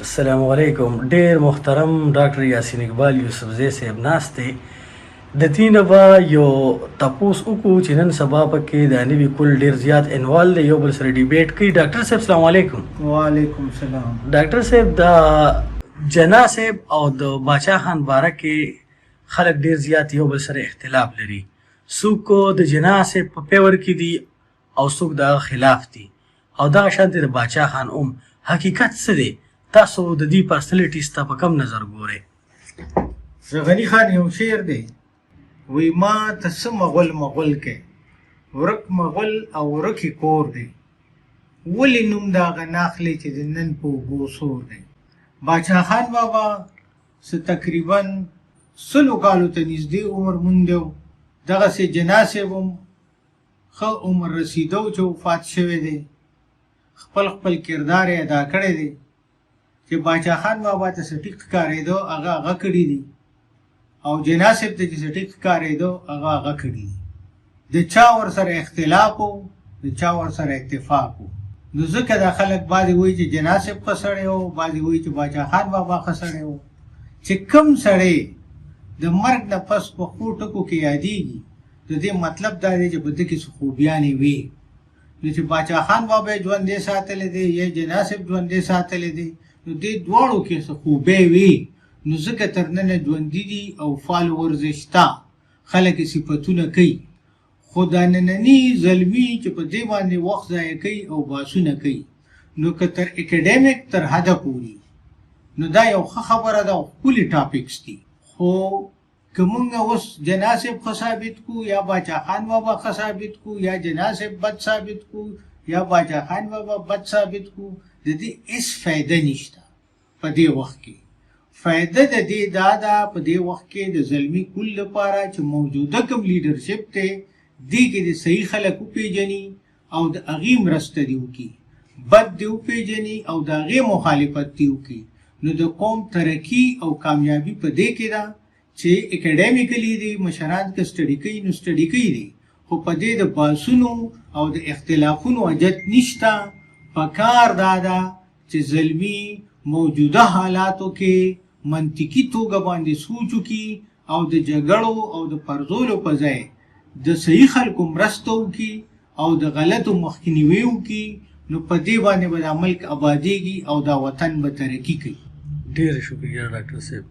السلام علیکم. ډیر محترم ډاکټر یاسین اقبال یوسفزی صاحب ناست دی. د دې نه به یو تپوس وکړو چې نن سبا پکې د نوي کل ډیر زیات انوال دی، یو بل سره ډیبیټ کوي. ډاکټر صاحب السلام علیکم. وعلیکم السلام. ډاکټر صاحب د جنا صاحب او د باچا خان باره کې خلک ډیر زیات یو بل سره اختلاف لري. څوک د جنا صاحب په فیور کې دي او څوک د خلاف دي، او دغه شانتې د باچا خان حقیقت څه دی؟ تاسو د دې پرسنالټیز ته په کوم نظر ګورئ؟ د غني خان یو شعر دی، وی ما ته څه مغل مغل کې ورک مغل او ورکې کور دی، ولې نوم د هغه ناخلې چې د نن په اوبو سور دی. باچا خان بابا څه تقریبا 100 کالو ته نږدې عمر موندی و. دغسې جنا صاحب هم ښه عمر رسیدو چې وفات شوی دی. خپل کردار یې ادا کړی دی چې باچا خان بابا ته څه ټیک ښکارېدو هغه کړي دي، او جنا صاحب ته چې څه ټیک ښکارېدو هغه کړي دي. د چا ورسره اختلاف و، د چا ورسره اتفاق و. نو ځکه دا خلک بعضې وایي چې جنا صاحب ښه سړی و، بعضې وایي چې باچا خان بابا ښه سړی و. چې کوم سړی د مرګ نه پس په ښو ټکو کې یادېږي، د دې مطلب دا دی چې په ده کې څه خوبیانې وي. نو چې باچا خان بابا یې ژوندی ساتلی دی یا جنا صاحب ژوندی ساتلی دی، نو دې دواړو کې څه خوبی وي. نو ځکه تر ننه ژوندي دي او فالوورز یې شته، خلک یې صفتونه کوي. خو دا ننني زلمي چې په دې باندې وخت ضایع کوي او بحثونه کوي، نو که تر اکیډمیک تر حده پورې، نو دا یو ښه خبره ده او ښکلي ټاپکس دي. خو که مونږ اوس جنا صاحب ښه ثابت کړو یا باچا خان بابا ښه ثابت کړو یا جنا صاحب بد ثابت کړو یا باچا خان بابا بد ثابت کړو، د دې هېڅ فایده نشته. په دې وخت کې فایده د دې دا ده، په دې وخت کې د زلمي کل لپاره چې موجوده کوم لیډرشپ دی، دې کې د صحیح خلک وپېژني او د هغې مرسته دې وکړي، بد دې وپېژني او د هغې مخالفت دې وکړي. نو د قوم ترقي او کامیابي په دې کې ده چې اکیډمیکلی دی مشران که سټډي کوي نو سټډي کوي دی، خو په دې د بحثونو او د اختلافونو حاجت نشته. پکار دا ده چې زلمي موجوده حالاتو کې منطقي توګه باندې سوچ وکړي او د جګړو او د پرزولو په ځای د صحیح خلکو مرسته وکړي او د غلطو مخنیوي وکړي. نو په دې باندې به دا ملک ابادېږي او دا وطن به ترقي کوي. ډېره شکریه ډاکټر صاحب.